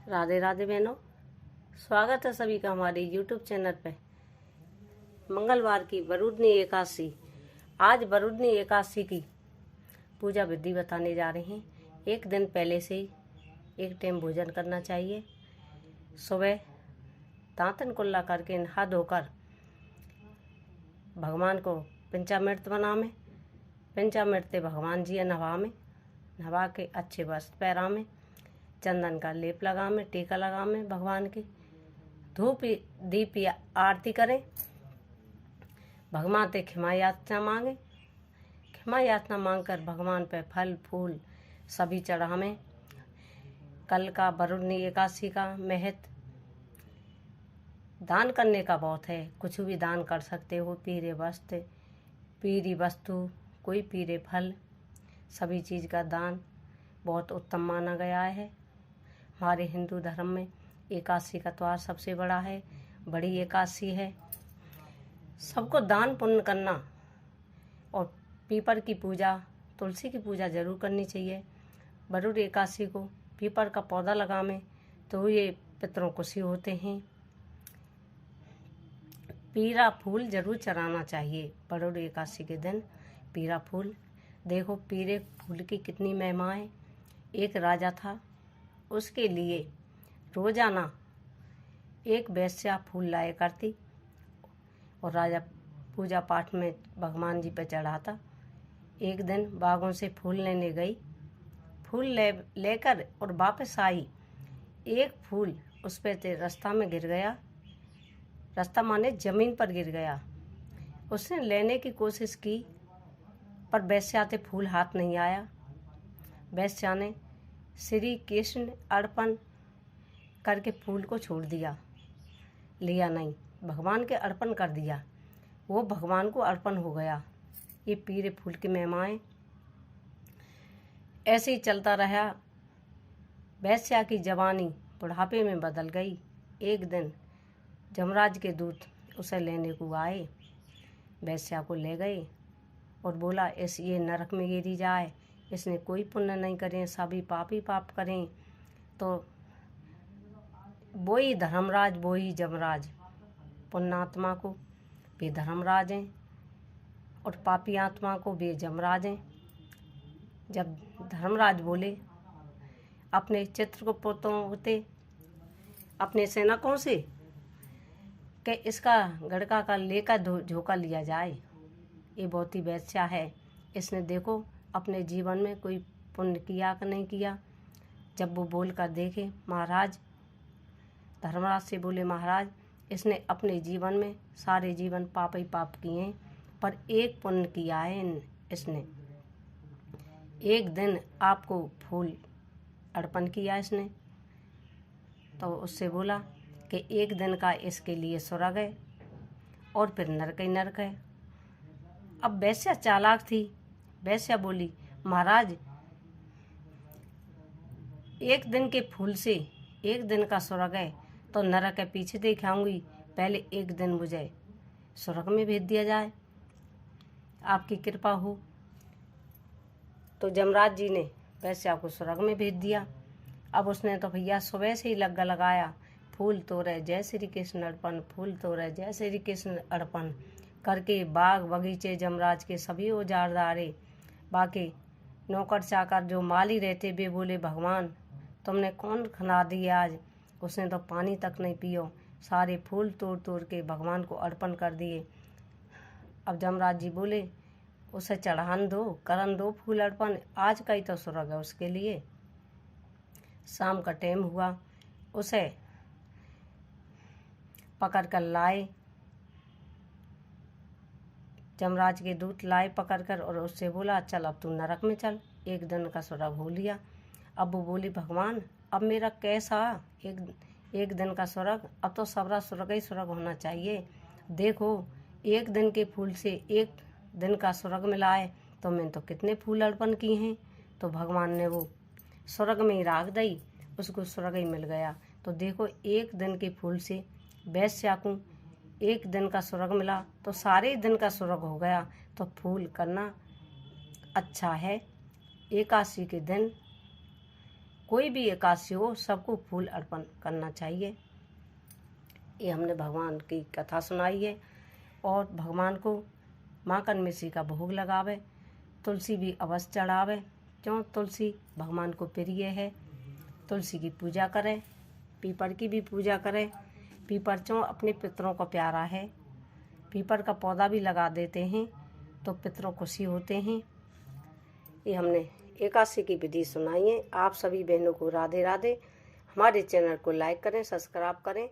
राधे राधे बहनों, स्वागत है सभी का हमारे YouTube चैनल पे। मंगलवार की वरुणनी एकादशी। आज वरुणनी एकादशी की पूजा विधि बताने जा रहे हैं। एक दिन पहले से ही एक टाइम भोजन करना चाहिए। सुबह दांतन कुल्ला करके नहा धोकर भगवान को पंचामृत बनावे। पंचामृत भगवान जी नहवा के अच्छे वस्त्र पहरावे, चंदन का लेप लगावे, टीका लगावे, भगवान की धूप दीप या आरती करें। भगवान से क्षमा याचना मांगे। क्षमा याचना मांग कर भगवान पे फल फूल सभी चढ़ावें। कल का वरुणनी एकादशी का महत्व दान करने का बहुत है। कुछ भी दान कर सकते हो, पीरे वस्त्र, पीरी वस्तु, कोई पीरे फल, सभी चीज़ का दान बहुत उत्तम माना गया है। हमारे हिंदू धर्म में एकादशी का त्योहार सबसे बड़ा है, बड़ी एकादशी है। सबको दान पुण्य करना और पीपर की पूजा, तुलसी की पूजा जरूर करनी चाहिए। वरुण एकादशी को पीपर का पौधा लगावें तो ये पितरों को खुशी होते हैं। पीरा फूल जरूर चढ़ाना चाहिए वरुण एकादशी के दिन। पीरा फूल, देखो पीरे फूल की कितनी महिमा है। एक राजा था, उसके लिए रोजाना एक वेश्या फूल लाया करती और राजा पूजा पाठ में भगवान जी पर चढ़ाता। एक दिन बागों से फूल लेने गई, फूल लेकर और वापस आई। एक फूल उस पे रास्ता में गिर गया, रास्ता माने जमीन पर गिर गया। उसने लेने की कोशिश की पर वेश्या से फूल हाथ नहीं आया। वेश्या ने श्री कृष्ण अर्पण करके फूल को छोड़ दिया, लिया नहीं, भगवान के अर्पण कर दिया। वो भगवान को अर्पण हो गया। ये पीरे फूल की महिमाएं। ऐसे ही चलता रहा। वेश्या की जवानी बुढ़ापे में बदल गई। एक दिन यमराज के दूत उसे लेने को आए, वेश्या को ले गए और बोला ये नरक में गिरी जाए, इसने कोई पुण्य नहीं करें, सभी पापी पाप करें। तो वो ही धर्मराज वो ही यमराज, पुण्यात्मा को भी धर्मराज हैं और पापी आत्मा को भी यमराज हैं। जब धर्मराज बोले अपने चित्रगुप्तों से, अपने सेवकों से कि इसका गड़का का लेकर झोंका लिया जाए, ये बहुत ही वेश्या है, इसने देखो अपने जीवन में कोई पुण्य किया कि नहीं किया। जब वो बोल कर देखे, महाराज धर्मराज से बोले, महाराज इसने अपने जीवन में सारे जीवन पाप ही पाप किए हैं, पर एक पुण्य किया है इसने। एक दिन आपको फूल अर्पण किया इसने। तो उससे बोला कि एक दिन का इसके लिए स्वर्ग है और फिर नरक ही नरक है। अब वेश्या चालाक थी। वेश्या बोली, महाराज एक दिन के फूल से एक दिन का स्वर्ग है तो नरक है पीछे दिखाऊंगी, पहले एक दिन मुझे स्वर्ग में भेज दिया जाए, आपकी कृपा हो। तो यमराज जी ने वेश्या को स्वर्ग में भेज दिया। अब उसने तो भैया सुबह से ही लग्गा लगाया, फूल तोड़े जय श्री कृष्ण अर्पण, फूल तोड़े जय श्री कृष्ण अर्पण करके बाग बगीचे यमराज के सभी औजार डाले। बाकी नौकर चाकर जो माली रहते वे बोले, भगवान तुमने कौन खिला दिया आज, उसने तो पानी तक नहीं पियो, सारे फूल तोड़ तोड़ के भगवान को अर्पण कर दिए। अब यमराज जी बोले, उसे चढ़ान दो, करन दो फूल अर्पण, आज का ही तो स्वर्ग है उसके लिए। शाम का टाइम हुआ, उसे पकड़ कर लाए, यमराज के दूत लाए पकड़ कर और उससे बोला, चल अब तू नरक में चल, एक दिन का स्वर्ग हो लिया। अब वो बोली, भगवान अब मेरा कैसा एक दिन का स्वर्ग, अब तो सबरा स्वर्ग ही स्वर्ग होना चाहिए। देखो एक दिन के फूल से एक दिन का स्वर्ग मिला है, तो मैंने तो कितने फूल अर्पण किए हैं। तो भगवान ने वो स्वर्ग में ही राख दी, उसको स्वर्ग ही मिल गया। तो देखो एक दिन के फूल से वेश्या को एक दिन का स्वर्ग मिला तो सारे दिन का स्वर्ग हो गया। तो फूल करना अच्छा है। एकादशी के दिन कोई भी एकादशी हो सबको फूल अर्पण करना चाहिए। ये हमने भगवान की कथा सुनाई है। और भगवान को माखन मिश्री का भोग लगावे, तुलसी भी अवश्य चढ़ावे, क्यों तुलसी भगवान को प्रिय है। तुलसी की पूजा करें, पीपल की भी पूजा करें। पीपल क्यों अपने पितरों को प्यारा है, पीपल का पौधा भी लगा देते हैं तो पितरों खुशी होते हैं। ये हमने एकादशी की विधि सुनाई है। आप सभी बहनों को राधे राधे। हमारे चैनल को लाइक करें, सब्सक्राइब करें।